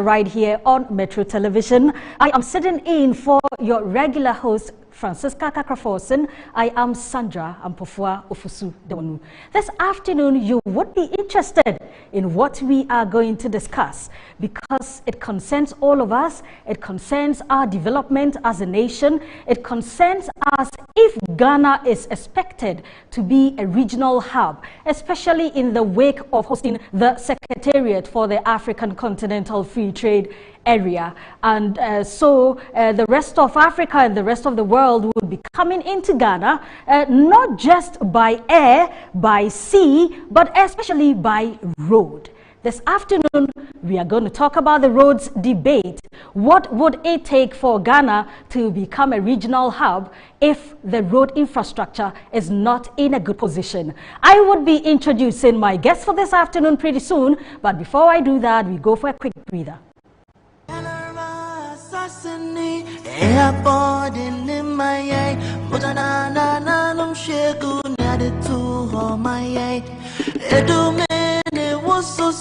right here on Metro Television. I am sitting in for your regular host, Francisca Kakraforsen. I am Sandra Ampofua Ofosu Dewanu. This afternoon, you would be interested in what we are going to discuss because it concerns all of us. It concerns our development as a nation. It concerns us if Ghana is expected to be a regional hub, especially in the wake of hosting the Secretariat for the African Continental Free Trade Area. And so the rest of Africa and the rest of the world will be coming into Ghana, not just by air, by sea, but especially by road. This afternoon, we are going to talk about the roads debate. What would it take for Ghana to become a regional hub if the road infrastructure is not in a good position? I would be introducing my guest for this afternoon pretty soon, but before I do that, we go for a quick breather.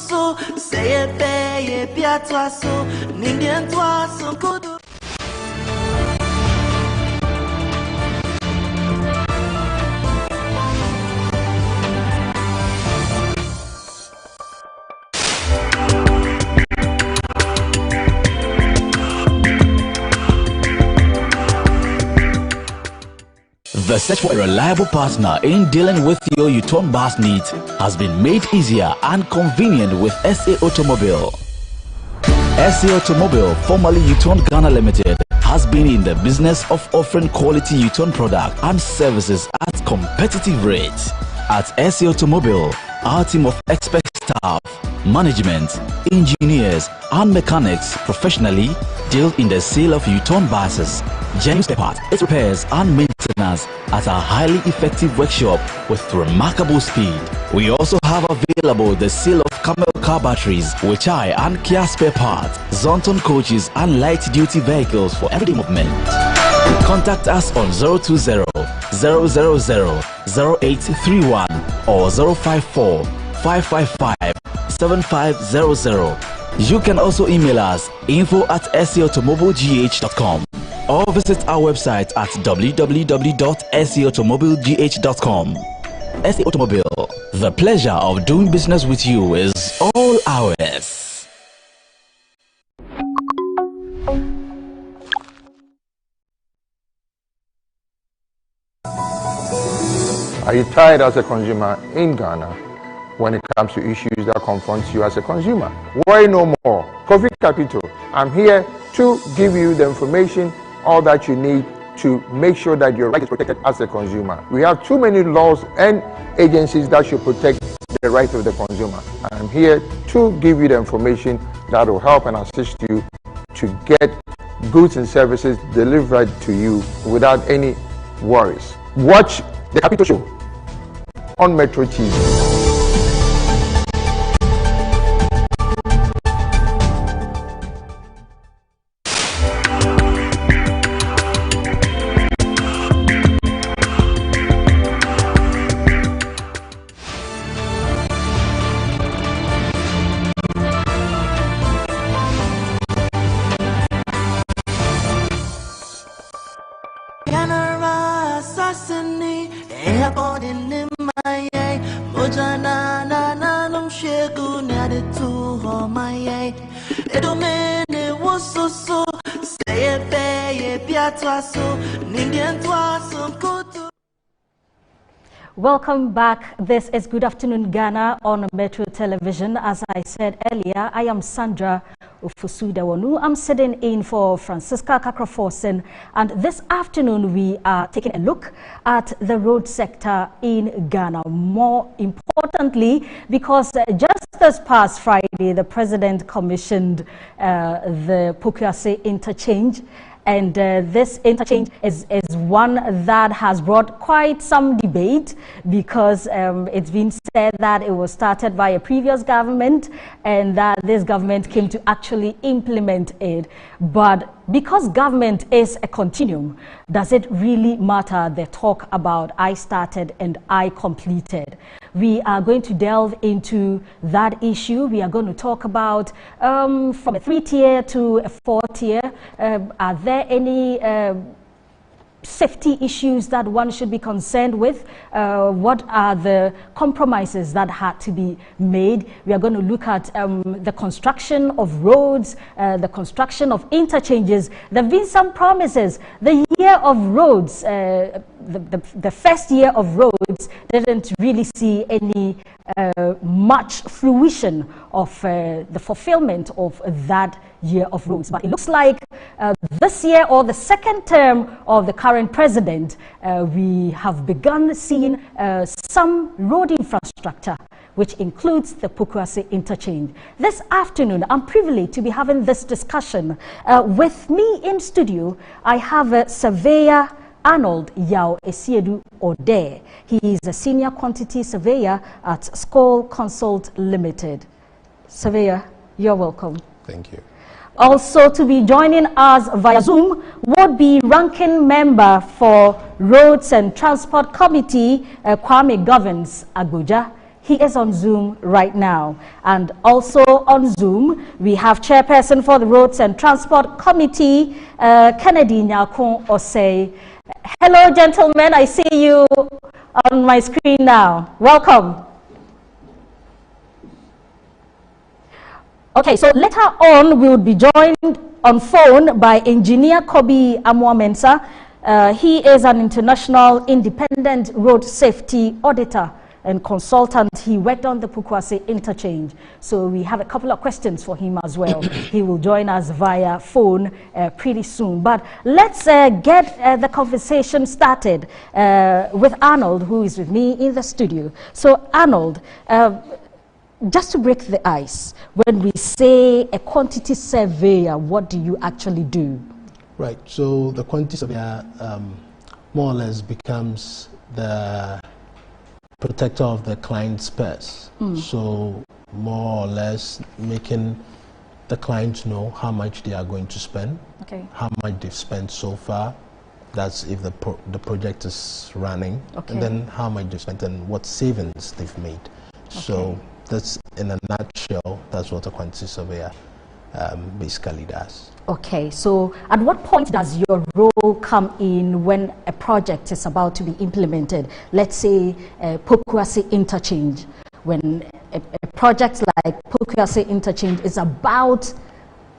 So say it, pay it, piatwa so, Nindian twa so good. The search for a reliable partner in dealing with your U-turn bus needs has been made easier and convenient with SA Automobile. SA Automobile, formerly U-turn Ghana Limited, has been in the business of offering quality U-turn products and services at competitive rates. At SA Automobile, our team of expert staff, management, engineers, and mechanics professionally deal in the sale of U-turn buses, genuine spare parts, its repairs and maintenance at a highly effective workshop with remarkable speed. We also have available the sale of Camel car batteries, Weichai and Kia spare parts, Zonton coaches and light-duty vehicles for everyday movement. Contact us on 020 000 0831 or 054 555 7500. You can also email us info@saautomobilegh.com or visit our website at www.saautomobilegh.com. SA Automobile, the pleasure of doing business with you is all ours. Are you tired as a consumer in Ghana when it comes to issues that confront you as a consumer? Worry no more. Kofi Capital, I'm here to give you the information, all that you need to make sure that your right is protected as a consumer. We have too many laws and agencies that should protect the right of the consumer. I'm here to give you the information that will help and assist you to get goods and services delivered to you without any worries. Watch the Capital Show on Metro TV. Welcome back. This is Good Afternoon Ghana on Metro Television. As I said earlier, I am Sandra Ofosu Dewanu. I'm sitting in for Francisca Kakraforsen, and this afternoon we are taking a look at the road sector in Ghana. More importantly, because just this past Friday, the President commissioned the Pokuase interchange. And this interchange is one that has brought quite some debate because it's been said that it was started by a previous government and that this government came to actually implement it. But because government is a continuum, does it really matter the talk about I started and I completed? We are going to delve into that issue. We are going to talk about from a 3-tier to a 4-tier. Are there any safety issues that one should be concerned with? What are the compromises that had to be made? We are going to look at the construction of roads, the construction of interchanges. There have been some promises. The year of roads, the first year of roads didn't really see any much fruition of the fulfillment of that year of roads. But it looks like this year, or the second term of the current president, we have begun seeing some road infrastructure, which includes the Pukwase interchange. This afternoon, I'm privileged to be having this discussion. With me in studio, I have Surveyor Arnold Yao Esiedu Ode. He is a senior quantity surveyor at Skoll Consult Limited. Surveyor, you're welcome. Thank you. Also to be joining us via Zoom would be ranking member for Roads and Transport Committee, Kwame Governs Abuja. He is on Zoom right now. And also on Zoom, we have chairperson for the Roads and Transport Committee, Kennedy Nyakon Osei. Hello, gentlemen. I see you on my screen now. Welcome. Okay, so later on, we will be joined on phone by Engineer Kobi Amwa-Mensah. He is an international independent road safety auditor and consultant. He worked on the Pukwase interchange. So we have a couple of questions for him as well. He will join us via phone pretty soon. But let's get the conversation started with Arnold, who is with me in the studio. So Arnold, just to break the ice, when we say a quantity surveyor, what do you actually do? Right, so the quantity surveyor more or less becomes the protector of the client's purse. So more or less making the client know how much they are going to spend, how much they've spent so far. That's if the project is running, and then how much they've spent and what savings they've made. So that's, in a nutshell, that's what a quantity surveyor basically does. Okay, so at what point does your role come in when a project is about to be implemented? Let's say Pukwase interchange. When a project like Pukwase interchange is about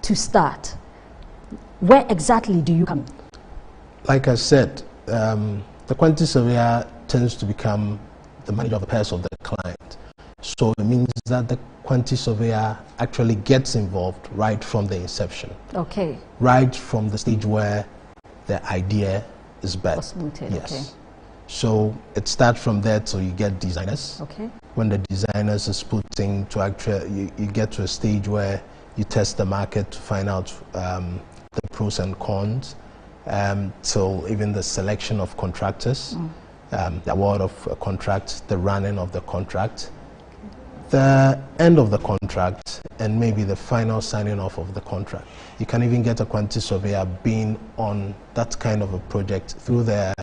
to start, where exactly do you come in? Like I said, the quantity surveyor tends to become the manager of the purse of the client. So it means that the quantity surveyor actually gets involved right from the inception. Okay. Right from the stage where the idea is birthed. Yes. Okay. So it starts from there till you get designers. Okay. When the designers is put into actual, you get to a stage where you test the market to find out the pros and cons, till even the selection of contractors, the award of a contract, the running of the contract, the end of the contract, and maybe the final signing off of the contract. You can even get a quantity surveyor being on that kind of a project through the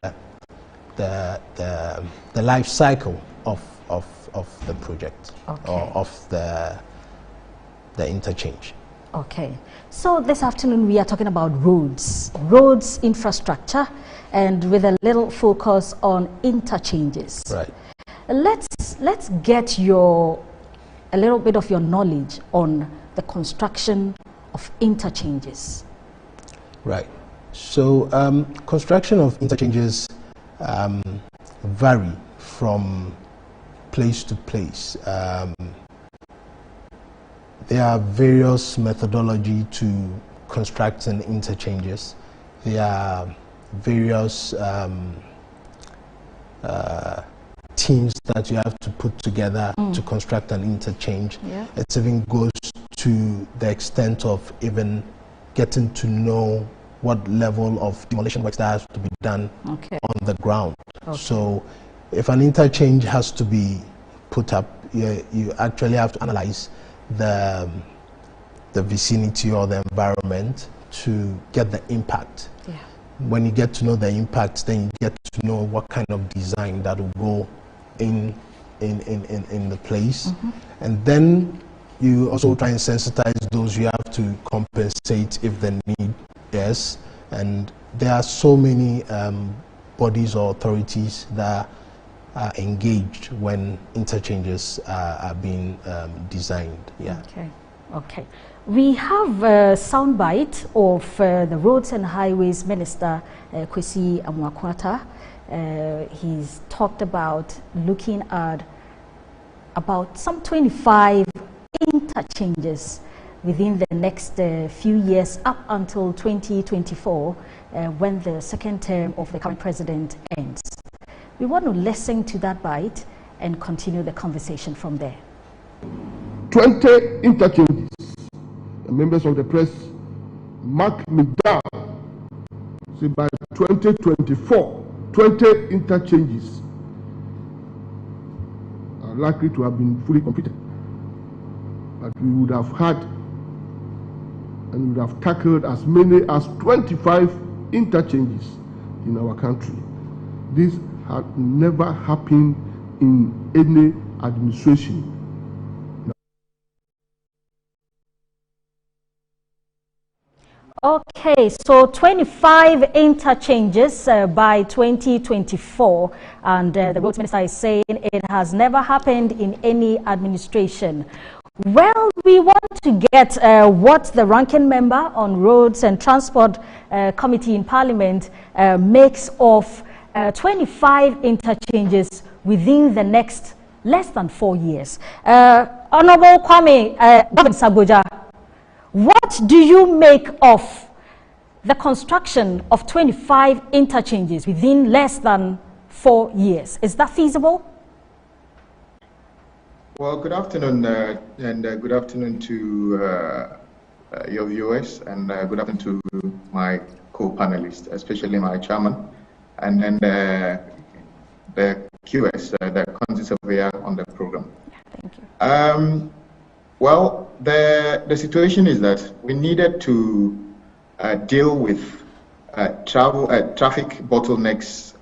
life cycle of the project, or of the interchange. Okay, so this afternoon we are talking about roads infrastructure, and with a little focus on interchanges. Right. Let's get a little bit of your knowledge on the construction of interchanges. Right. So construction of interchanges vary from place to place. There are various methodology to constructing interchanges. There are various teams that you have to put together to construct an interchange. Yeah. It even goes to the extent of even getting to know what level of demolition works that has to be done on the ground. So if an interchange has to be put up, you actually have to analyze the vicinity or the environment to get the impact. Yeah. When you get to know the impact, then you get to know what kind of design that will go in in the place, and then you also try and sensitize those you have to compensate if the need is, and there are so many bodies or authorities that are engaged when interchanges are being designed. Yeah. Okay. We have a soundbite of the Roads and Highways Minister, Kwesi Amoako-Attah. He's talked about looking at about some 25 interchanges within the next few years up until 2024 when the second term of the current president ends. We want to listen to that bite and continue the conversation from there. 20 interchanges. The members of the press mark me down. See, by 2024, 20 interchanges are likely to have been fully completed. But we would have had and would have tackled as many as 25 interchanges in our country. This had never happened in any administration. Okay, so 25 interchanges by 2024, and the Roads Minister is saying it has never happened in any administration. Well, we want to get what the ranking member on Roads and Transport Committee in Parliament makes of 25 interchanges within the next less than 4 years. Honorable Kwame Sabujah, what do you make of the construction of 25 interchanges within less than 4 years? Is that feasible? Well, good afternoon, and good afternoon to your viewers, and good afternoon to my co-panelists, especially my chairman, and then the QS, the quantity surveyor on the program. Thank you. Well, the situation is that we needed to deal with traffic bottlenecks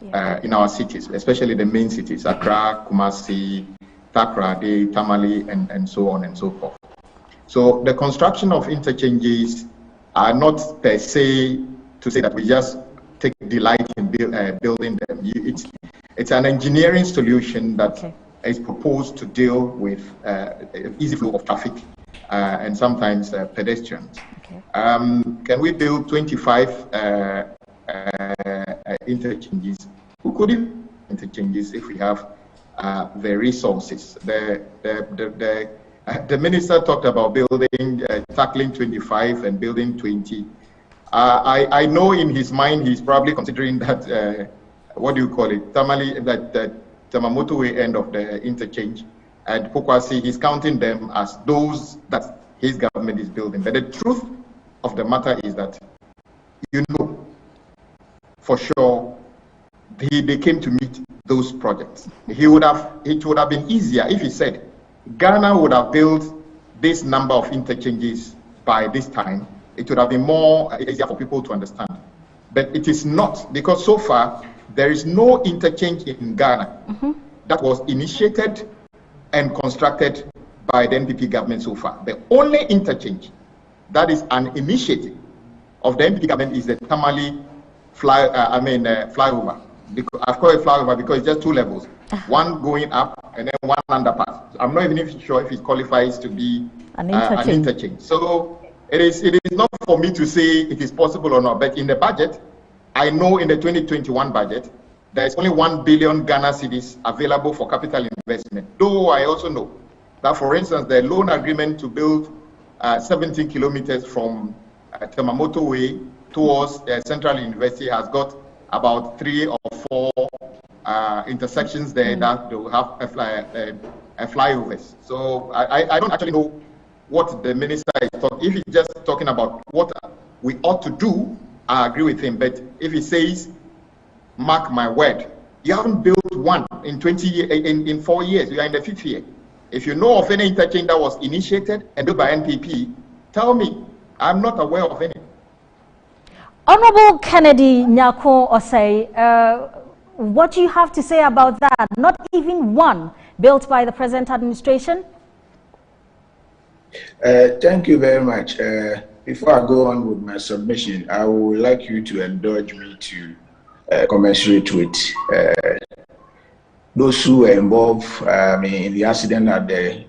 in our cities, especially the main cities, Accra, Kumasi, Takoradi, Tamale, and so on and so forth. So the construction of interchanges are not per se to say that we just take delight in building them. It's an engineering solution that is proposed to deal with easy flow of traffic and sometimes pedestrians. Can we build 25 interchanges? We could do interchanges if we have the resources. The minister talked about building, tackling 25 and building 20. I know in his mind he's probably considering that, what do you call it, Tamale, that Tamamoto Way end of the interchange, and Pokwasi, he's counting them as those that his government is building. But the truth of the matter is that, you know, for sure, they came to meet those projects. It would have been easier if he said, Ghana would have built this number of interchanges by this time. It would have been more easier for people to understand. But it is not, because so far, there is no interchange in Ghana that was initiated and constructed by the NPP government so far. The only interchange that is an initiative of the NPP government is the Tamale flyover. I've called it flyover because it's just 2 levels. One going up and then one underpass. I'm not even sure if it qualifies to be an interchange. So it is not for me to say it is possible or not, but in the budget, I know in the 2021 budget, there is only 1 billion Ghana cedis available for capital investment. Though I also know that, for instance, the loan agreement to build 17 kilometers from Tamamoto Way towards Central University has got about 3 or 4 intersections there that they will have a flyovers. So I don't actually know what the minister is talking. If he's just talking about what we ought to do, I agree with him. But if he says, mark my word, you haven't built one in 4 years, you are in the 5th year. If you know of any interchange that was initiated and built by NPP, tell me. I'm not aware of any. Honorable Kennedy Nyako Osei, what do you have to say about that? Not even one built by the present administration? Thank you very much. Before I go on with my submission, I would like you to indulge me to commensurate with those who were involved in the accident at the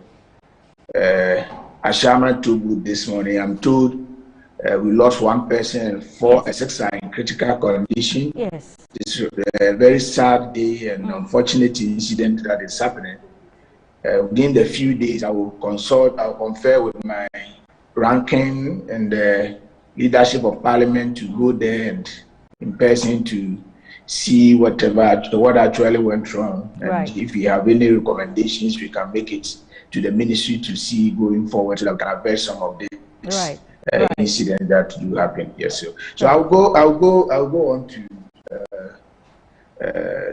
Ashama Tobu this morning. I'm told we lost one person and 6 are in critical condition. Yes. It's a very sad day and unfortunate incident that is happening. Within the few days, I'll confer with my ranking and the leadership of Parliament to go there and in person to see what actually went wrong. And if we have any recommendations, we can make it to the ministry to see going forward so that we can avert some of the incidents that do happen. Yes, so I'll go on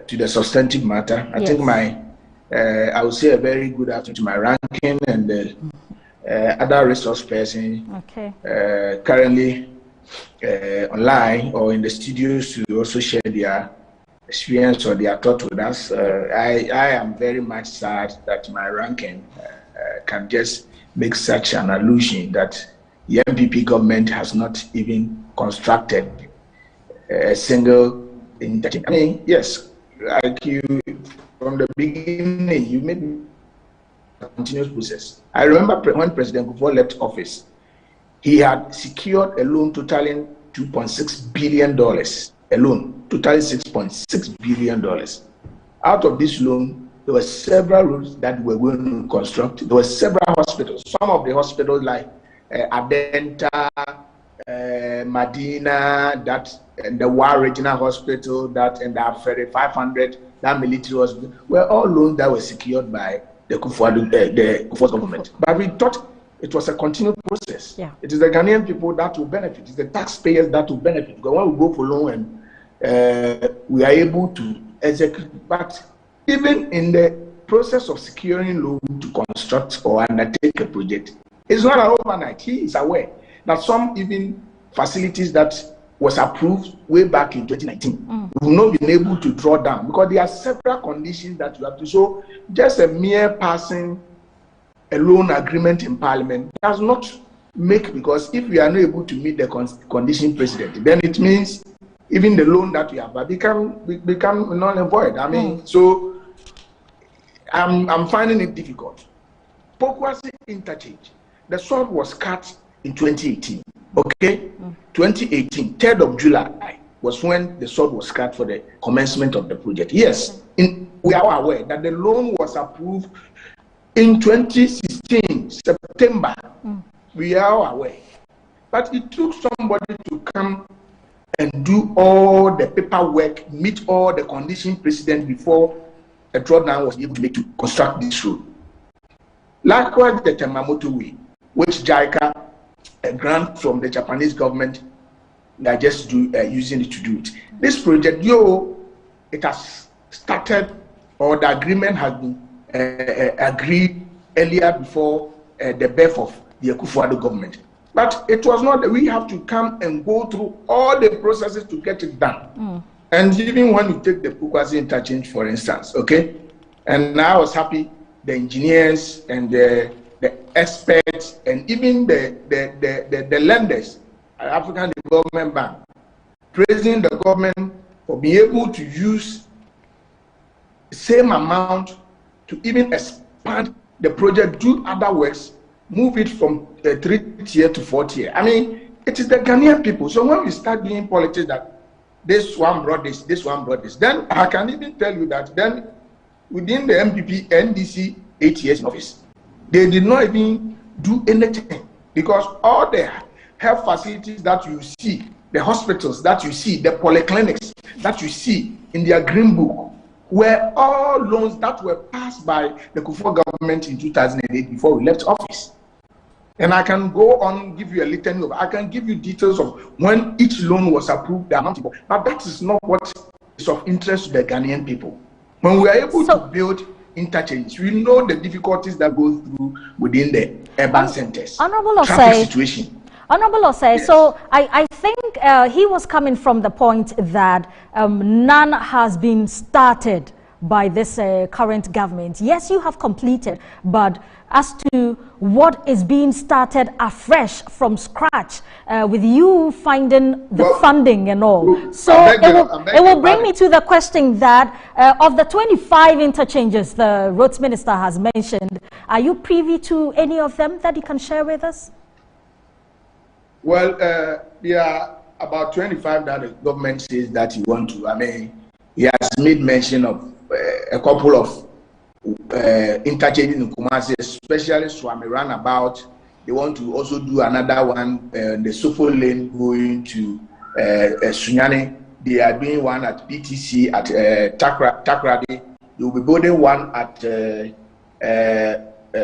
to the substantive matter. I think I would say a very good afternoon to my ranking and the other resource person currently online or in the studios to also share their experience or their thought with us. I am very much sad that my ranking can just make such an allusion that the MPP government has not even constructed a single interchange. I mean, yes, like you, from the beginning, you made a continuous process. I remember when President Kufuor left office, he had secured a loan totaling $2.6 billion, a loan totaling $6.6 billion. Out of this loan, there were several roads that we were going to construct. There were several hospitals. Some of the hospitals like Adenta, Medina, and the War Regional Hospital, and the Afere 500, that military hospital, were all loans that were secured by the Kufuor government. But we thought it was a continued process. Yeah. It is the Ghanaian people that will benefit. It's the taxpayers that will benefit. Because when we go for loan and we are able to execute, but even in the process of securing loan to construct or undertake a project, it's not an overnight. He is aware that some even facilities that was approved way back in 2019 will not be able to draw down because there are several conditions that you have to show. Just a mere passing a loan agreement in Parliament does not make, because if we are not able to meet the condition precedent, then it means even the loan that we have become null and void. I mean, so I'm finding it difficult. Pokwase interchange, the sword was cut in 2018. Okay, 2018, 3rd of July was when the sword was cut for the commencement of the project. Yes, we are aware that the loan was approved in 2016, September. We are aware. But it took somebody to come and do all the paperwork, meet all the conditions precedent before a drawdown was able to make to construct this road. Likewise, the Temamoto Way, which JICA, a grant from the Japanese government, they are just using it to do it. This project, it has started, or the agreement has been agreed earlier before the birth of the Akufo-Addo government. But it was not that we have to come and go through all the processes to get it done. And even when you take the Pokwase interchange, for instance, okay, and I was happy the engineers and the experts and even the lenders, African Development Bank, praising the government for being able to use the same amount to even expand the project, do other works, move it from 3rd tier to 4th tier. I mean, it is the Ghanaian people. So when we start doing politics that this one brought this one brought this, then I can even tell you that then within the MPP, NDC, 8 years in office, they did not even do anything, because all the health facilities that you see, the hospitals that you see, the polyclinics that you see in their green book were all loans that were passed by the Kufuor government in 2008 before we left office. And I can go on, give you a litany of, I can give you details of when each loan was approved, the amount, but that is not what is of interest to the Ghanaian people. When we are able to build interchange, we know the difficulties that go through within the urban centers. Honorable Osei, Honorable Osei, yes. So I think he was coming from the point that none has been started by this current government. Yes, you have completed, but as to what is being started afresh from scratch, with you finding the funding and all. So it will bring me to the question that of the 25 interchanges the roads minister has mentioned, are you privy to any of them that you can share with us? Well, there are about 25 that the government says that you want to. I mean, he has made mention of a couple of interchanges in Kumasi, especially Swami Roundabout. They want to also do another one, the Suffolk Lane going to Sunyani. They are doing one at PTC at Takrady. They will be building one at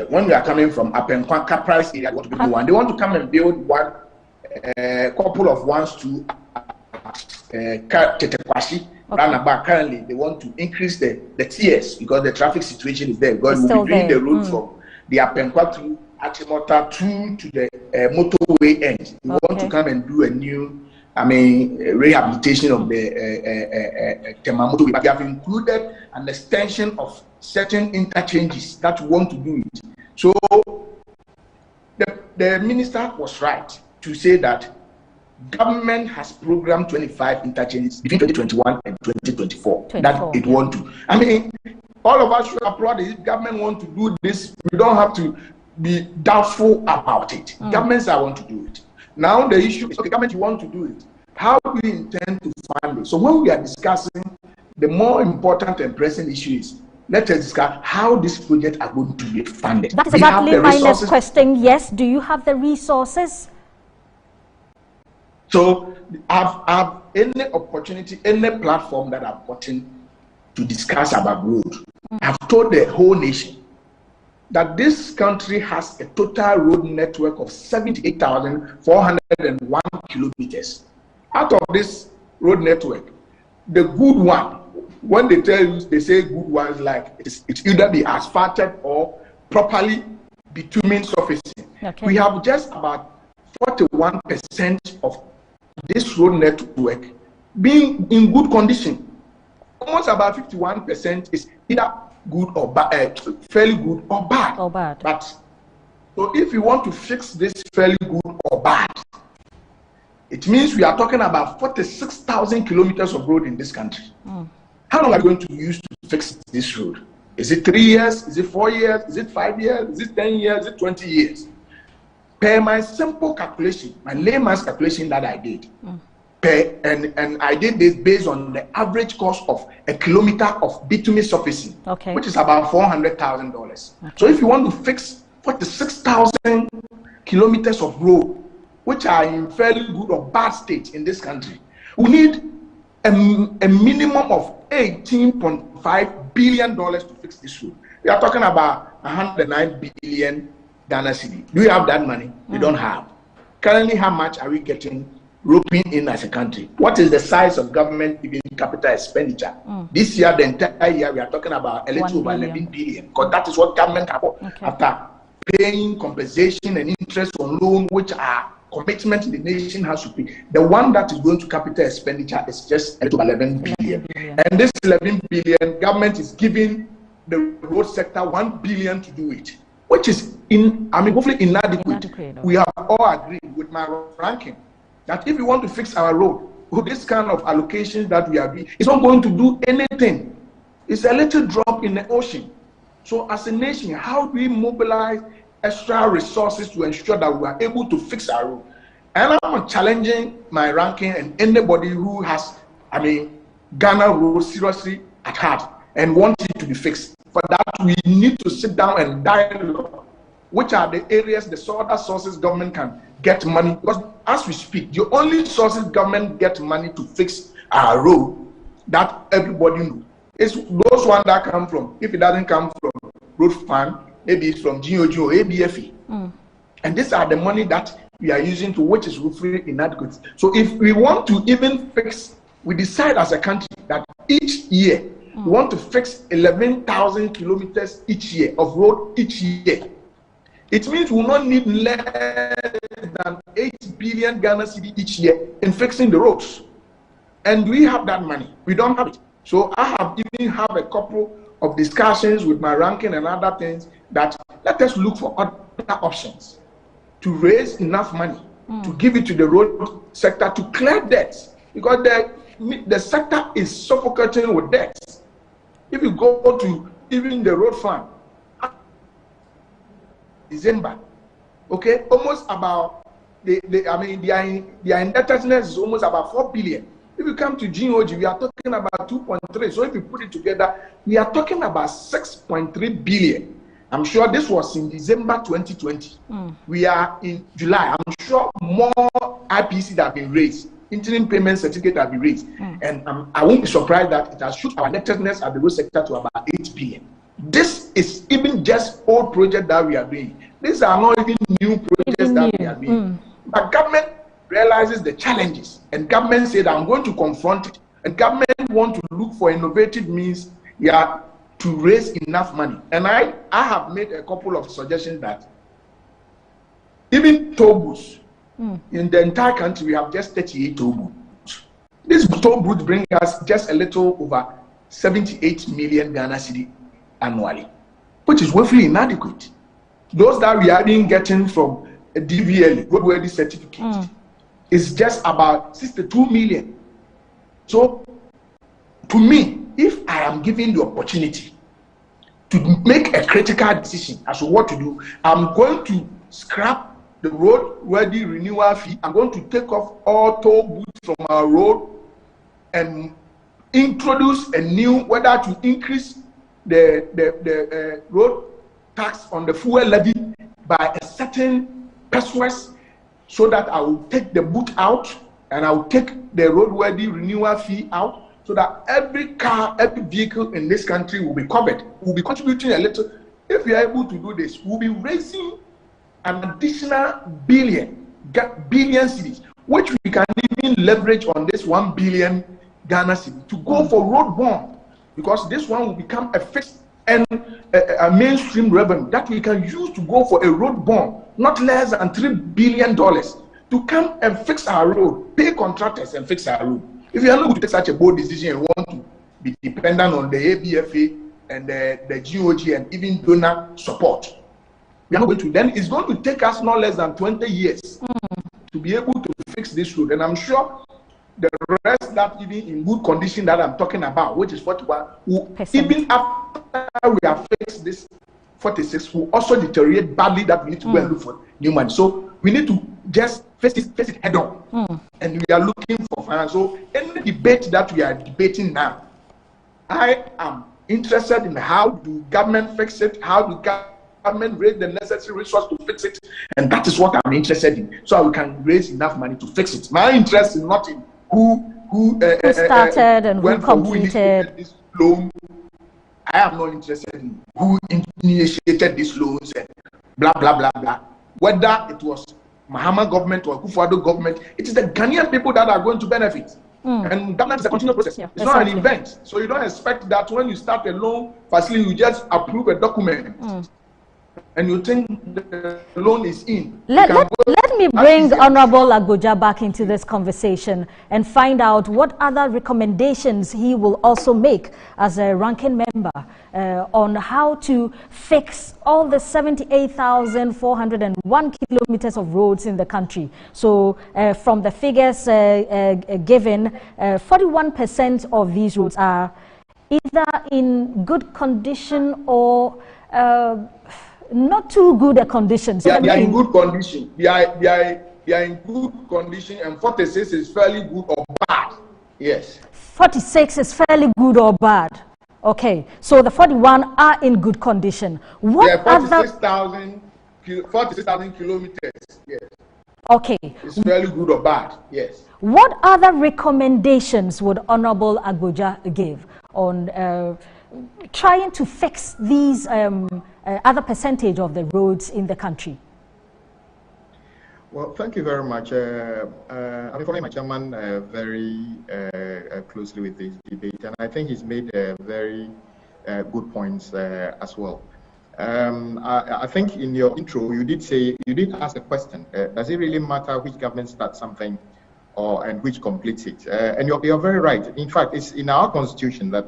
when we are coming from Apenkwa Kaprais area. They want to build one. They want to come and build one. Couple of ones to Tetekwashi roundabout. Currently, they want to increase the tiers because the traffic situation is there. Because we'll be doing the route from the Apenkwa to Achimota to the motorway end. We want to come and do a new, rehabilitation of the Tema motorway. But we have included an extension of certain interchanges that we want to do it. So the minister was right to say that government has programmed 25 interchanges between 2021 and 2024 that it want to. I mean, all of us should applaud it. If government want to do this, we don't have to be doubtful about it. Governments are want to do it. Now the issue is, okay, government, you want to do it. How do we intend to fund it? So when we are discussing, the more important and pressing issue is, let us discuss how this project are going to be funded. That is exactly my next question. Yes, do you have the resources? So I've any opportunity, any platform that I've gotten to discuss about road, I've told the whole nation that this country has a total road network of 78,401 kilometers. Out of this road network, the good one, when they tell you, they say good ones, like it's either be asphalted or properly bitumen surfacing. Okay. We have just about 41% of this road network being in good condition. Almost about 51% is either good or bad, fairly good or bad. But so if you want to fix this fairly good or bad, it means we are talking about 46,000 kilometers of road in this country. How long are we going to use to fix this road? Is it 3 years? Is it 4 years? Is it 5 years? Is it 10 years? Is it 20 years? Per my simple calculation, my layman's calculation that I did, and I did this based on the average cost of a kilometer of bitumen surfacing, which is about $400,000. So if you want to fix 46,000 kilometers of road, which are in fairly good or bad state in this country, we need a minimum of $18.5 billion to fix this road. We are talking about 109 billion Ghana cedi. Do you have that money? We don't have. Currently, how much are we getting roping in as a country? What is the size of government capital expenditure? This year, the entire year, we are talking about a little over 11 billion, because that is what government can afford after paying compensation and interest on loan, which are commitment the nation has to pay. The one that is going to capital expenditure is just a little over 11 billion. And this 11 billion, government is giving the road sector 1 billion to do it, which is hopefully inadequate. We have all agreed with my ranking that if we want to fix our road, with this kind of allocation that we are doing, it's not going to do anything. It's a little drop in the ocean. So as a nation, how do we mobilize extra resources to ensure that we are able to fix our road? And I'm challenging my ranking and anybody who has, Ghana road seriously at heart and want it to be fixed. For that, we need to sit down and dialogue, which are the areas, the other sources government can get money. Because as we speak, the only sources government get money to fix our road that everybody knows is those ones that come from, if it doesn't come from road fund, maybe it's from GOG or ABFE. And these are the money that we are using to, which is roughly inadequate. So if we want to even fix, we decide as a country that each year, we want to fix 11,000 kilometers each year of road each year. It means we will not need less than 8 billion Ghana cedi each year in fixing the roads. And we have that money. We don't have it. So I have even had a couple of discussions with my ranking and other things that let us look for other options to raise enough money to give it to the road sector to clear debts, because the sector is suffocating with debts. If you go to even the road fund, December, okay, almost about their indebtedness is almost about 4 billion. If you come to GOG, we are talking about 2.3. So if you put it together, we are talking about 6.3 billion. I'm sure this was in December 2020. We are in July. I'm sure more IPC that have been raised, interim payment certificate have been raised, and I won't be surprised that it has shoot our indebtedness at the road sector to about 8 billion. This is even just old project that we are doing. These are not even new projects that we are doing. But government realizes the challenges, and government said, I'm going to confront it. And government want to look for innovative means, to raise enough money. And I have made a couple of suggestions that even toll booths, in the entire country, we have just 38 toll booths. This toll booth brings us just a little over 78 million Ghana cedi annually, which is woefully inadequate. Those that we are getting from a DVL, roadworthy certificate, is just about 62 million. So, to me, if I am given the opportunity to make a critical decision as to what to do, I'm going to scrap the roadworthy renewal fee. I'm going to take off all toll booths from our road and introduce a new, whether to increase the road tax on the fuel levy by a certain pesos, so that I will take the booth out and I will take the roadworthy renewal fee out, so that every car, every vehicle in this country will be covered. We'll be contributing a little. If we are able to do this, we'll be raising an additional billion cedis, which we can even leverage on this 1 billion Ghana cedi to go for road bond, because this one will become a fixed and a mainstream revenue that we can use to go for a road bond, not less than $3 billion, to come and fix our road, pay contractors and fix our road. If you are not going to take such a bold decision and want to be dependent on the ABFA and the GOG and even donor support, we are not going to. Then it's going to take us not less than 20 years to be able to fix this road. And I'm sure the rest that even in good condition that I'm talking about, which is 41, will, even after we have fixed this 46, will also deteriorate badly, that we need to go and look for new money. So we need to just face it head on. And we are looking for finance. So any debate that we are debating now, I am interested in how do government fix it, how do government raise the necessary resources to fix it, and that is what I'm interested in, so we can raise enough money to fix it. My interest is not in who started and who completed this loan. I am not interested in who initiated these loans and blah blah blah blah. Whether it was Mahama government or Akufo-Addo government, it is the Ghanaian people that are going to benefit. And government is a continuous process. Yeah, it's not an event. So you don't expect that when you start a loan facility, you just approve a document and you think the loan is in. Let me bring Honorable Agboja back into this conversation and find out what other recommendations he will also make as a ranking member on how to fix all the 78,401 kilometers of roads in the country. So from the figures given, 41% of these roads are either in good condition or not too good a conditions. They are in good condition. They are in good condition, and 46 is fairly good or bad. Yes. 46 is fairly good or bad. Okay. So the 41 are in good condition. What 46,000 kilometers. Yes. Okay. It's fairly good or bad. Yes. What other recommendations would Honorable Agboja give on trying to fix these other percentage of the roads in the country? Well, thank you very much. I've been following my chairman very closely with this debate, and I think he's made very good points as well. I think in your intro, you did ask a question. Does it really matter which government starts something and which completes it. And you're very right. In fact, it's in our constitution that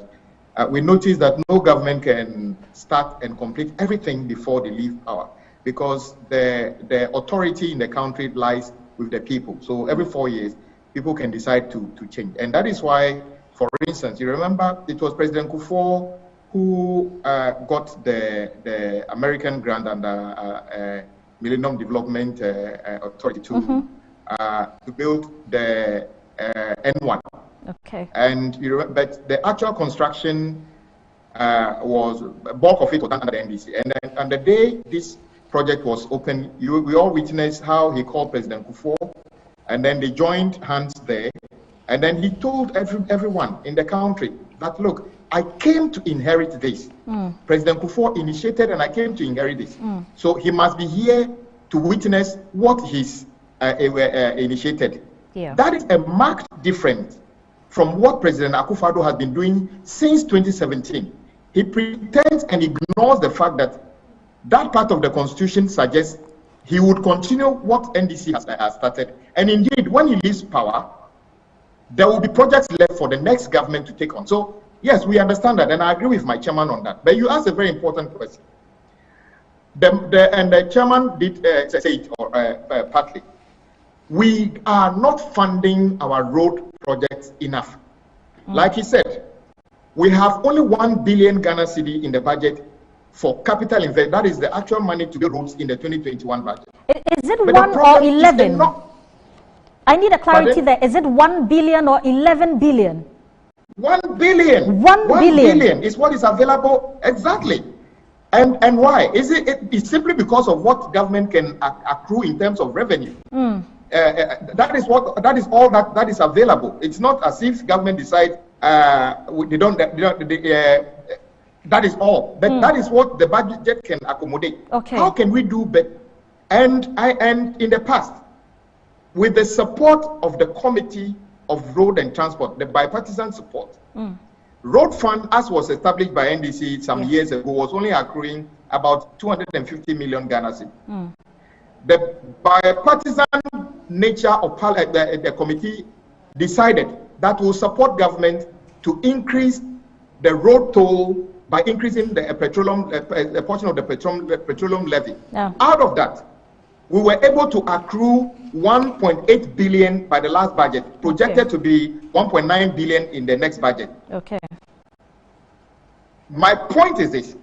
we notice that no government can start and complete everything before they leave power, because the authority in the country lies with the people. So every 4 years, people can decide to change. And that is why, for instance, you remember it was President Kufuor who got the American grant under Millennium Development Authority to build the N1. Okay. And you remember, but the actual construction was a bulk of it was done under the NDC. And then on the day this project was opened, we all witnessed how he called President Kufuor, and then they joined hands there, and then he told everyone in the country that, look, I came to inherit this. President Kufuor initiated, and I came to inherit this. So he must be here to witness what he's initiated. Yeah. That is a marked difference from what President Akufo-Addo has been doing since 2017. He pretends and ignores the fact that that part of the constitution suggests he would continue what NDC has started. And indeed, when he leaves power, there will be projects left for the next government to take on. So, yes, we understand that, and I agree with my chairman on that. But you asked a very important question. The chairman did say it partly. We are not funding our road projects enough. Like he said, we have only 1 billion Ghana cedi in the budget for capital investment. That is the actual money to build roads in the 2021 budget. Is it 1 or 11? I need a clarity there. Is it 1 billion or 11 billion? 1 billion. 1 billion is what is available. Exactly. And why? It's simply because of what government can accrue in terms of revenue. That is all that is available. It's not as if government decides that is all. But that is what the budget can accommodate. Okay. How can we do better? And in the past, with the support of the Committee of Road and Transport, the bipartisan support, Road Fund, as was established by NDC some years ago, was only accruing about 250 million Ghana cedi. The bipartisan nature of the committee decided that will support government to increase the road toll by increasing the petroleum, a portion of the petroleum levy. Out of that, we were able to accrue 1.8 billion by the last budget, projected to be 1.9 billion in the next budget. Okay. My point is this: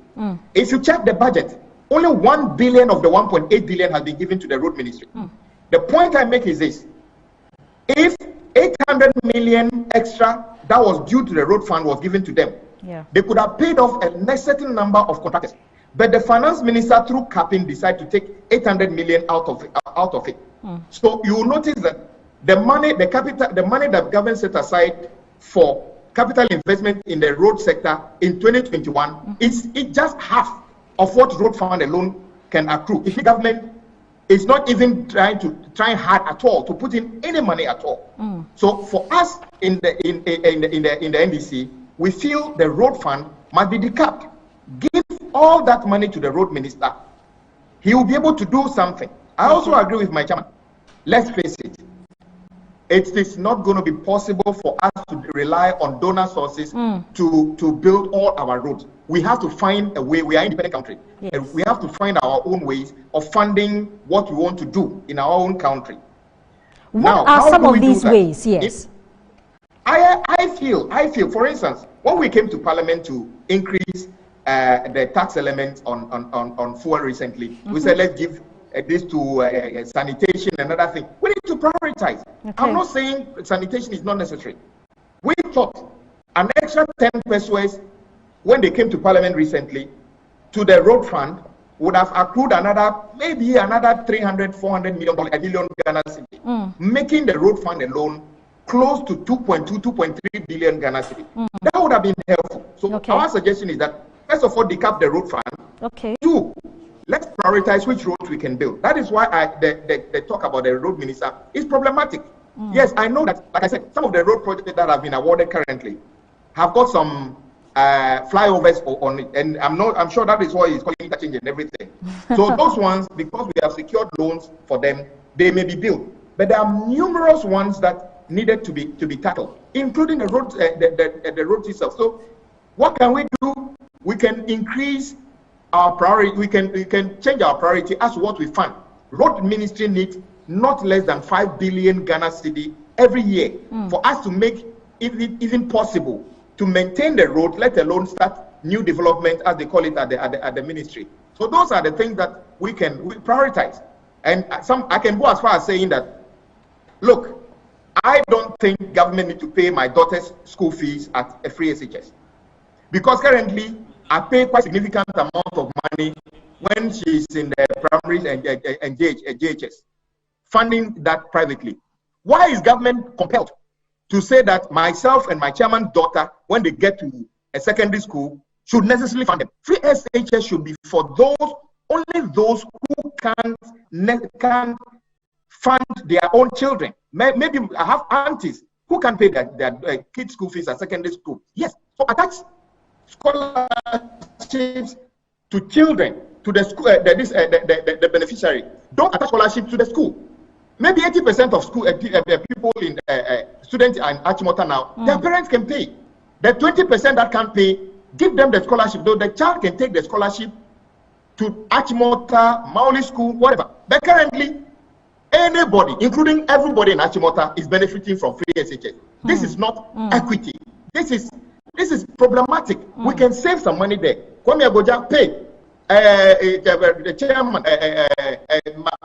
if you check the budget, only 1 billion of the 1.8 billion has been given to the road ministry. The point I make is this: if 800 million extra that was due to the road fund was given to them, they could have paid off a certain number of contractors. But the finance minister, through capping, decided to take 800 million out of it. So you will notice that the money that government set aside for capital investment in the road sector in 2021 is just half of what road fund alone can accrue. If the government is not even trying hard at all to put in any money at all. So for us in the NDC, we feel the road fund must be decapped. Give all that money to the road minister. He will be able to do something. I also agree with my chairman. Let's face it. It is not going to be possible for us to rely on donor sources to build all our roads. We have to find a way. We are an independent country. And we have to find our own ways of funding what we want to do in our own country. What are some of these ways? Yes. I feel, for instance, when we came to Parliament to increase the tax element on fuel recently, we said let's give this to sanitation and other thing. We need to prioritize. Okay. I'm not saying sanitation is not necessary. We thought an extra 10 pesos when they came to Parliament recently to the road fund would have accrued maybe another $300-400 million Ghana cedi, making the road fund alone close to 2.3 billion Ghana cedi. That would have been helpful. So our suggestion is that first of all, decap the road fund. 2, let's prioritize which roads we can build. That is why the talk about the road minister is problematic. Yes, I know that, like I said, some of the road projects that have been awarded currently have got some flyovers on it, and I'm sure that is why he's calling interchange and everything. So those ones, because we have secured loans for them, they may be built. but there are numerous ones that needed to be tackled, including the road, the roads itself. So, what can we do? We can increase our priority. We can change our priority as to what we fund. Road Ministry needs not less than 5 billion Ghana cedi every year for us to make it even possible to maintain the road, let alone start new development, as they call it at the ministry. So those are the things that we prioritize. And I can go as far as saying that, look, I don't think government need to pay my daughter's school fees at a free SHS. Because currently, I pay quite significant amount of money when she's in the primary and JHS, funding that privately. Why is government compelled to say that myself and my chairman's daughter, when they get to a secondary school, should necessarily fund them? Free SHS should be for only those who can fund their own children. Maybe I have aunties who can pay their kids' school fees at secondary school. Yes, so attach scholarships to children, to the school, the beneficiary. Don't attach scholarships to the school. Maybe 80% of school people in students in Achimota now, their parents can pay. The 20% that can't pay, give them the scholarship. Though the child can take the scholarship to Achimota, Mauli School, whatever. But currently, anybody, including everybody in Achimota, is benefiting from free SHS. This is not equity. This is problematic. We can save some money there. Kwame Agoja, pay. The chairman,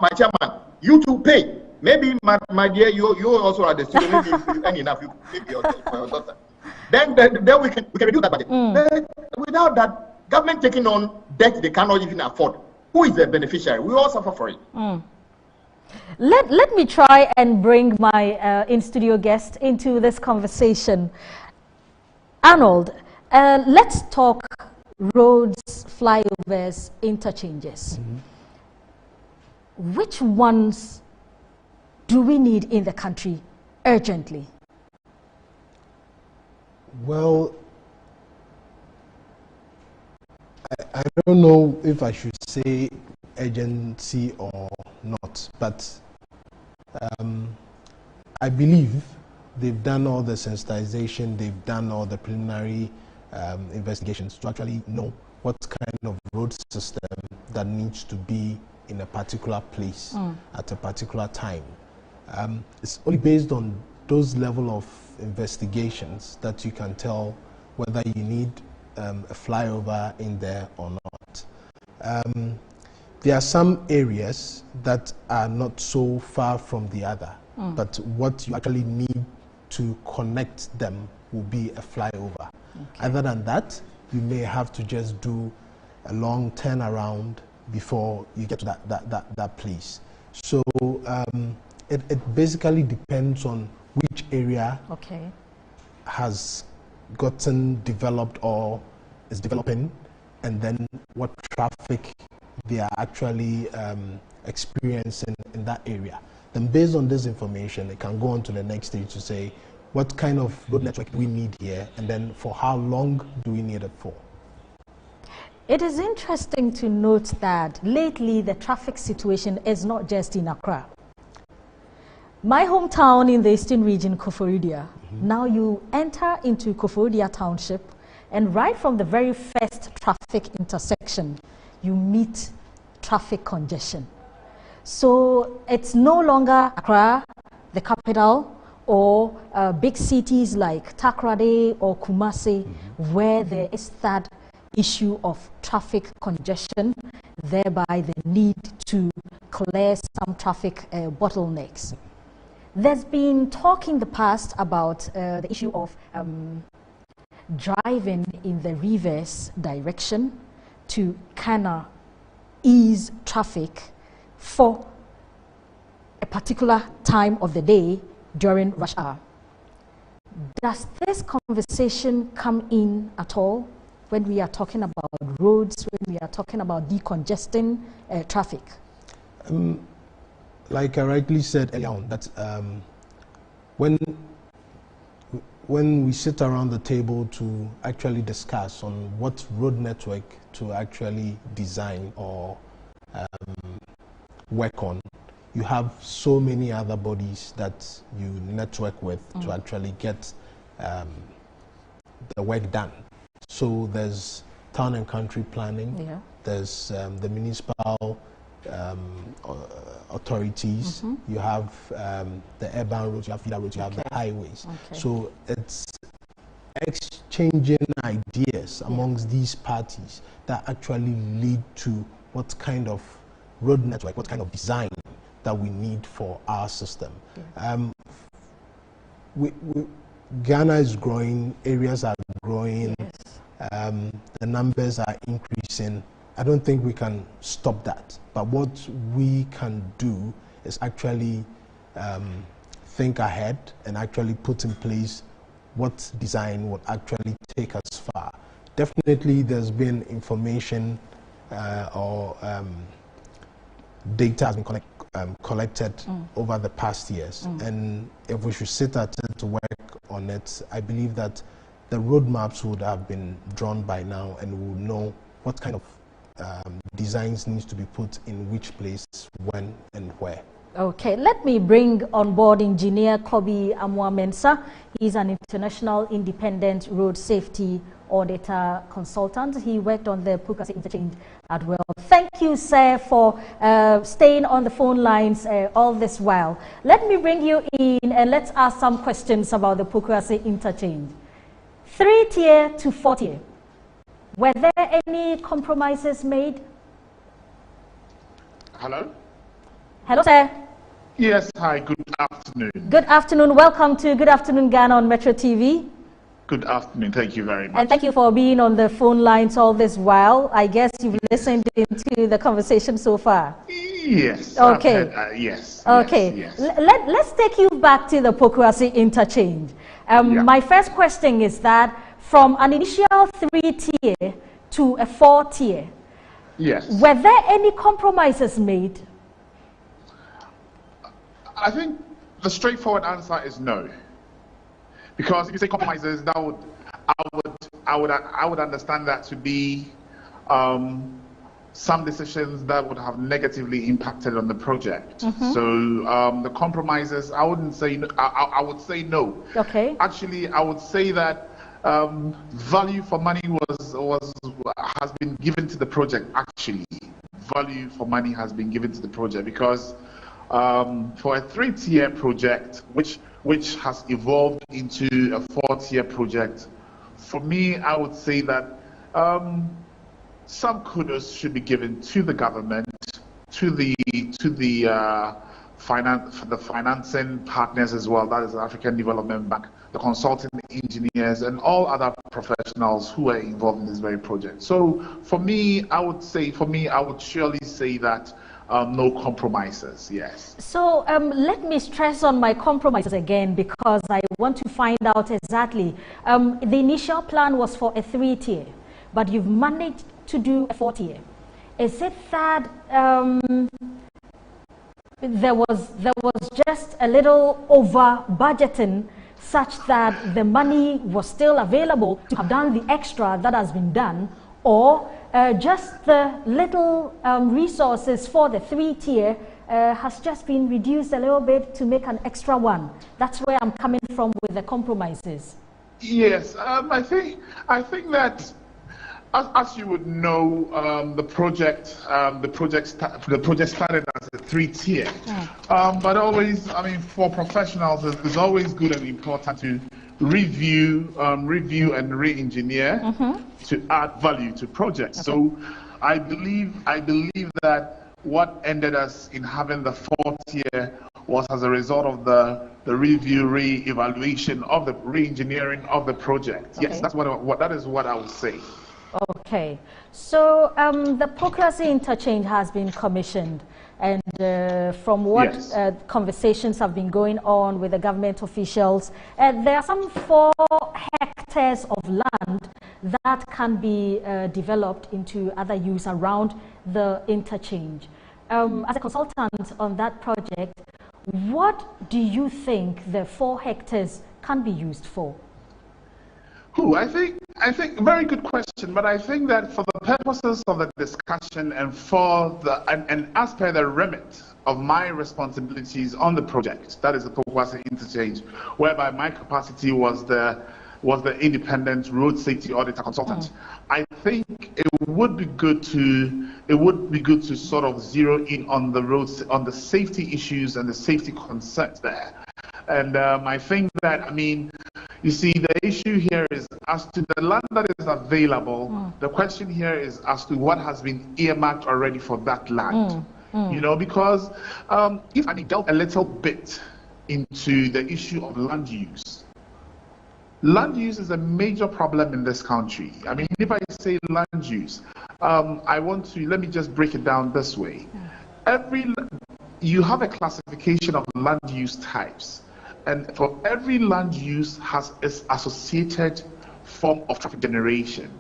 my chairman, you to pay. Maybe my dear, you also are the student. Maybe if you earn enough, you pay your daughter. Then we can reduce that budget. But without that, government taking on debt they cannot even afford. Who is the beneficiary? We all suffer for it. Let me try and bring my in-studio guest into this conversation. Arnold, let's talk roads, flyovers, interchanges. Which ones do we need in the country urgently? Well, I don't know if I should say urgency or not, but I believe they've done all the sensitization, they've done all the preliminary investigations to actually know what kind of road system that needs to be in a particular place at a particular time. It's only based on those level of investigations that you can tell whether you need a flyover in there or not. There are some areas that are not so far from the other, but what you actually need to connect them will be a flyover. Other than that, you may have to just do a long turnaround before you get to that place. So it basically depends on which area has gotten developed or is developing, and then what traffic they are actually experiencing in that area. Then based on this information, it can go on to the next stage to say, what kind of road network do we need here, and then for how long do we need it for? It is interesting to note that lately the traffic situation is not just in Accra. My hometown in the eastern region, Koforidua, now you enter into Koforidua Township, and right from the very first traffic intersection, you meet traffic congestion. So it's no longer Accra, the capital, or big cities like Takoradi or Kumasi, where there is that issue of traffic congestion, thereby the need to clear some traffic bottlenecks. There's been talk in the past about the issue of driving in the reverse direction to kind of ease traffic for a particular time of the day during rush hour. Does this conversation come in at all when we are talking about roads, when we are talking about decongesting traffic? Like I rightly said earlier on, that when we sit around the table to actually discuss on what road network to actually design or work on, you have so many other bodies that you network with to actually get the work done. So there's town and country planning, there's the municipal authorities, you have the urban roads, you have feeder roads, you have the highways. So it's exchanging ideas amongst these parties that actually lead to what kind of road network, what kind of design that we need for our system. Ghana is growing, areas are growing, the numbers are increasing. I don't think we can stop that. But what we can do is actually think ahead and actually put in place what design would actually take us far. Definitely there's been information or data has been collected over the past years. And if we should sit at it to work on it, I believe that the roadmaps would have been drawn by now and we would know what kind of designs needs to be put in which place, when and where. Okay, let me bring on board Engineer Kobi Amwa-Mensah. He's an international independent road safety auditor consultant. He worked on the Pokuase interchange as well. Thank you, sir, for staying on the phone lines all this while. Let me bring you in and let's ask some questions about the Pokuase interchange. 3-tier to 4-tier. Were there any compromises made? Hello? Hello, sir. Yes, hi, good afternoon. Good afternoon. Welcome to Good Afternoon Ghana on Metro TV. Good afternoon. Thank you very much. And thank you for being on the phone lines all this while. I guess you've listened into the conversation so far. Yes. Okay. Yes. Okay. Yes. Let's take you back to the Pokuase interchange. My first question is that from an initial 3-tier to a 4-tier, yes, were there any compromises made? I think the straightforward answer is no. Because if you say compromises, that would I would understand that to be some decisions that would have negatively impacted on the project. So the compromises, I wouldn't say no, I would say no. Okay. Actually, I would say that value for money has been given to the project. Actually, value for money has been given to the project because for a 3-tier project, which has evolved into a 4-tier project, for me, I would say that some kudos should be given to the government, to the financing partners as well, that is the African Development Bank, the consulting engineers, and all other professionals who are involved in this very project. So for me, I would surely say that no compromises, yes. So let me stress on my compromises again because I want to find out exactly. The initial plan was for a 3-tier, but you've managed to do a 4-tier. Is it that there was just a little over budgeting such that the money was still available to have done the extra that has been done, or just the little resources for the 3-tier has just been reduced a little bit to make an extra one? That's where I'm coming from with the compromises. Yes, I think that as you would know, the project started as a 3-tier, but always, I mean, for professionals, it's always good and important to review and re-engineer to add value to projects. Okay. So I believe that what ended us in having the 4-tier was as a result of the review, re-evaluation of the re-engineering of the project. Okay. Yes, that is what I would say. Okay, so the Pokuase interchange has been commissioned, and from what yes. Conversations have been going on with the government officials, there are some 4 hectares of land that can be developed into other use around the interchange. As a consultant on that project, what do you think the 4 hectares can be used for? I think I think very good question, but I think that for the purposes of the discussion and for and as per the remit of my responsibilities on the project, that is the Pokuase interchange, whereby my capacity was the independent road safety auditor consultant. I think it would be good to sort of zero in on the roads, on the safety issues and the safety concerns there. And I think that, I mean, you see, the issue here is as to the land that is available. The question here is as to what has been earmarked already for that land. You know, because if I delve a little bit into the issue of land use. Land use is a major problem in this country. I mean, if I say land use, let me just break it down this way. You have a classification of land use types, and for every land use has its associated form of traffic generation.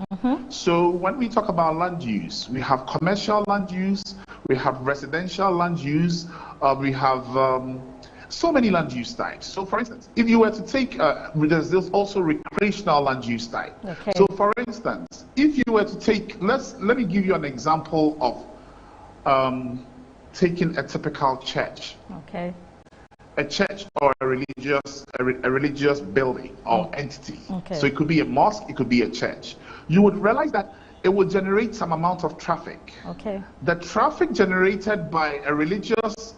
So when we talk about land use, we have commercial land use, we have residential land use, we have so many land use types. So for instance, if you were to take, there's also recreational land use type. So for instance, if you were to take, let me give you an example of taking a typical church. A church or a religious building or entity. So it could be a mosque, it could be a church. You would realize that it would generate some amount of traffic. The traffic generated by a religious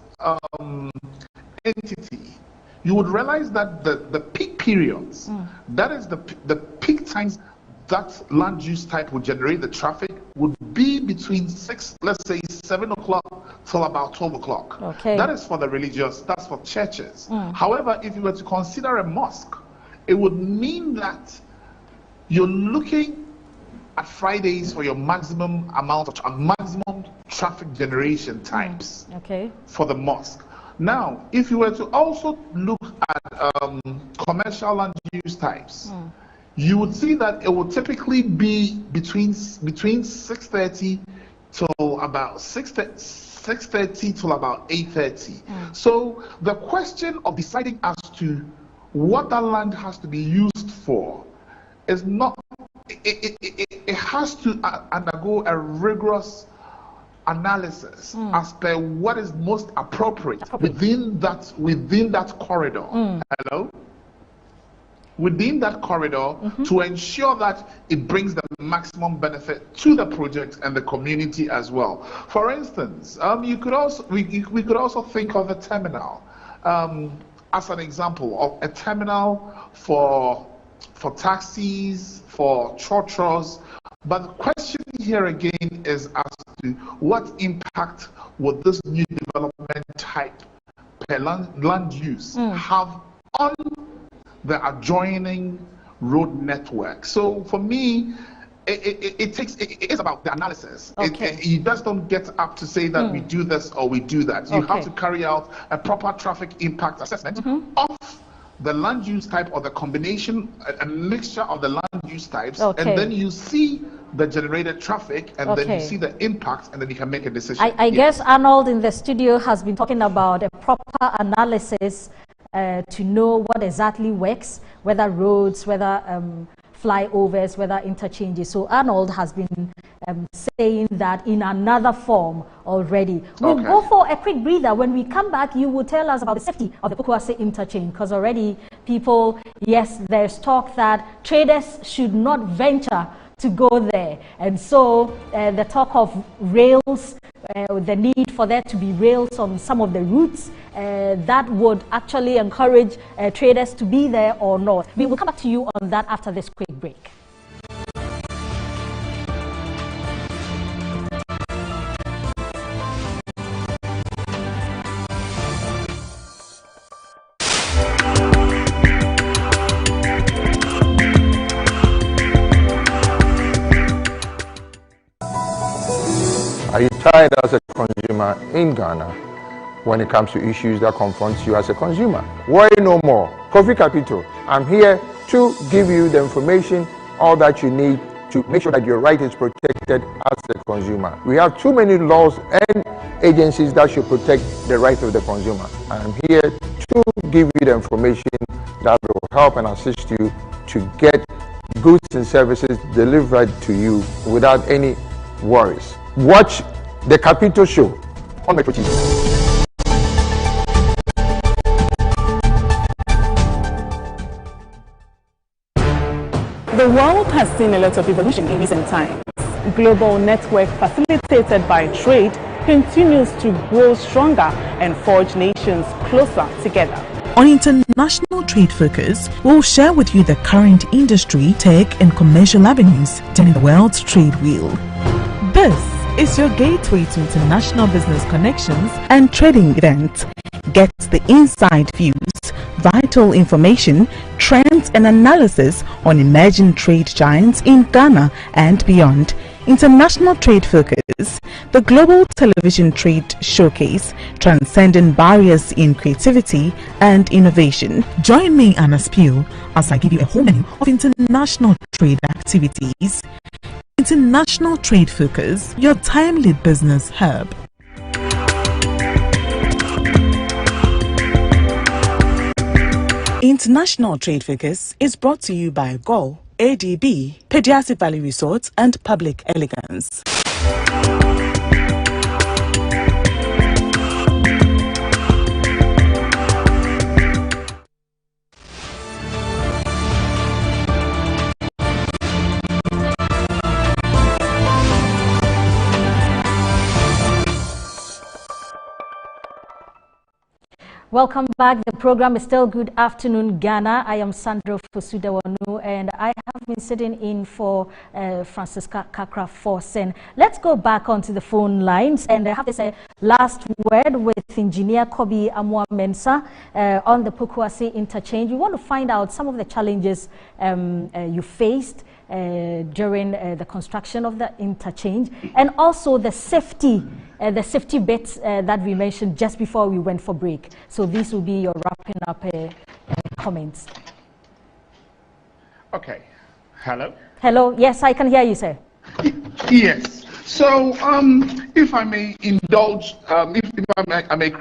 entity, you would realize that the peak periods, that is the peak times that land use type would generate the traffic would be between 7 o'clock till about 12 o'clock. That is for the religious, that's for churches. However, if you were to consider a mosque, it would mean that you're looking at Fridays for your maximum amount of maximum traffic generation times for the mosque. Now, if you were to also look at commercial land use types, you would see that it would typically be between 6:30 till about 6:30 till about 8:30. So the question of deciding as to what that land has to be used for is not. It has to undergo a rigorous analysis as per what is most appropriate within that corridor. Hello? Within that corridor to ensure that it brings the maximum benefit to the project and the community as well. For instance, we could also think of a terminal as an example of a terminal for taxis, for churches. But the question here again is as to what impact would this new development type per land use have on the adjoining road network. So for me, it is about the analysis. You just don't get up to say that we do this or we do that. You have to carry out a proper traffic impact assessment of the land use type or the combination, a mixture of the land use types, and then you see the generated traffic, and then you see the impact, and then you can make a decision. I guess Arnold in the studio has been talking about a proper analysis to know what exactly works, whether roads, whether flyovers, whether interchanges. So Arnold has been saying that in another form already. We'll go for a quick breather. When we come back, you will tell us about the safety of the Pokuase interchange, because already people, yes, there's talk that traders should not venture to go there. And so the talk of rails, the need for there to be rails on some of the routes, that would actually encourage traders to be there or not. We will come back to you on that after this quick break. Are you tired as a consumer in Ghana when it comes to issues that confront you as a consumer? Worry no more. Kofi Kapito, I'm here to give you the information, all that you need to make sure that your right is protected as a consumer. We have too many laws and agencies that should protect the rights of the consumer. I'm here to give you the information that will help and assist you to get goods and services delivered to you without any worries. Watch the Capito Show on Metro TV. The world has seen a lot of evolution in recent times. Global network facilitated by trade continues to grow stronger and forge nations closer together. On International Trade Focus, we'll share with you the current industry, tech and commercial avenues turning the world's trade wheel. This is your gateway to international business connections and trading events. Get the inside views, vital information, trends and analysis on emerging trade giants in Ghana and beyond. International Trade Focus, the global television trade showcase, transcending barriers in creativity and innovation. Join me, Anna Spiel, as I give you a whole menu of international trade activities. International Trade Focus, your timely business hub. International Trade Focus is brought to you by GOL, ADB, Pediatric Valley Resorts and Public Elegance. Welcome back. The program is still Good Afternoon Ghana. I am Sandra Ofosu Dewanu, and I have been sitting in for Francisca Kakra-Forson. Let's go back onto the phone lines and have this last word with Engineer Kobi Amoah-Mensah on the Pokuase interchange. We want to find out some of the challenges you faced during the construction of the interchange, and also the safety bits that we mentioned just before we went for break. So these will be your wrapping up comments. Okay. Hello? Hello. Yes, I can hear you, sir. Yes. So, if I may indulge, if I may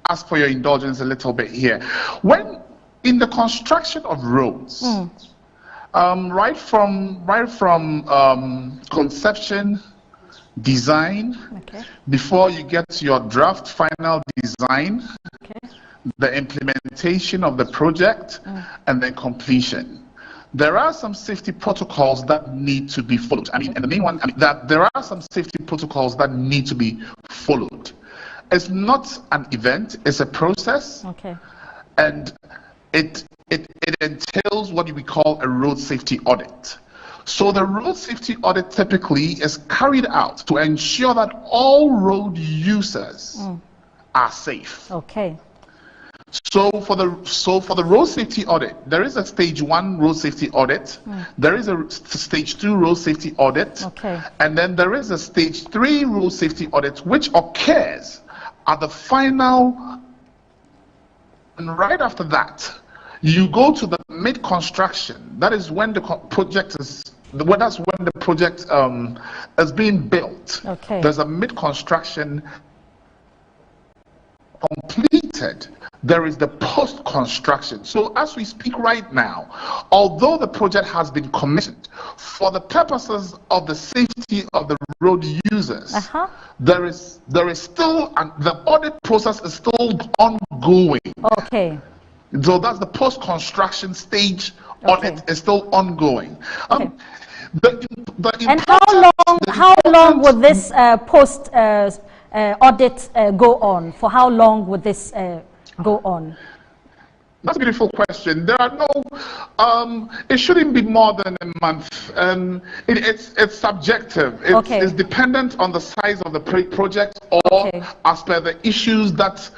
ask for your indulgence a little bit here. When in the construction of roads, right from conception, design, before you get to your draft final design, the implementation of the project, and then completion. There are some safety protocols that need to be followed. And the main one, that there are some safety protocols that need to be followed. It's not an event, it's a process. And it entails what we call a road safety audit. So the road safety audit typically is carried out to ensure that all road users are safe. So for the road safety audit, there is a stage 1 road safety audit, there is a stage 2 road safety audit, and then there is a stage 3 road safety audit which occurs at the final, and right after that you go to the mid-construction. That is when the project is is being built. There's a mid-construction completed. There is the post-construction. So as we speak right now, although the project has been commissioned for the purposes of the safety of the road users, there is still, and the audit process is still ongoing. So that's the post-construction stage. Audit is still ongoing. And how long would this post audit go on? For how long would this go on? That's a beautiful question. There are no, it shouldn't be more than a month. It's subjective. It's dependent on the size of the project or as per the issues that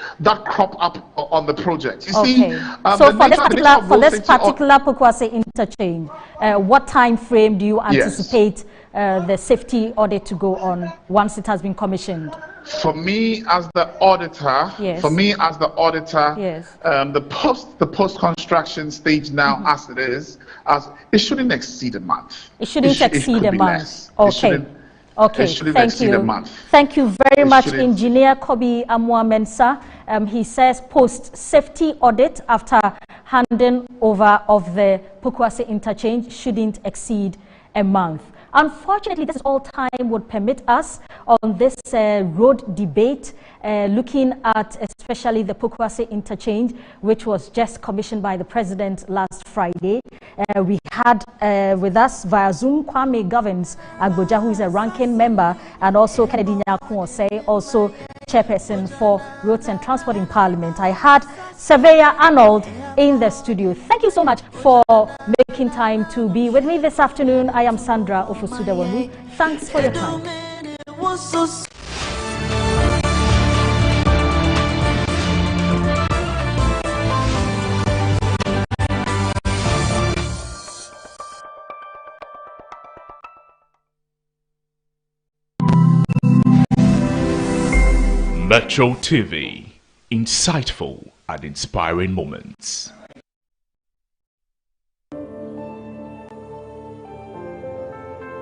crop up on the project. You see, so for this particular Pokuase interchange, what time frame do you anticipate the safety audit to go on once it has been commissioned? For me as the auditor, the post-construction stage now, as it is, it shouldn't exceed a month. It shouldn't exceed a month. It shouldn't exceed a month. Thank you very much, Engineer Kobi Amoah-Mensah. he says, post-safety audit after handing over of the Pokuase interchange shouldn't exceed a month. Unfortunately, this is all time would permit us on this road debate, looking at especially the Pokuase interchange, which was just commissioned by the President last Friday. We had with us via Zoom Kwame Govins Agboja, who is a ranking member, and also Kennedy Nyakuose, also chairperson for Roads and Transport in Parliament. I had Surveyor Arnold in the studio. Thank you so much for making time to be with me this afternoon. I am Sandra Ofosu Dewonu. Thanks for your time. Metro TV, insightful and inspiring moments.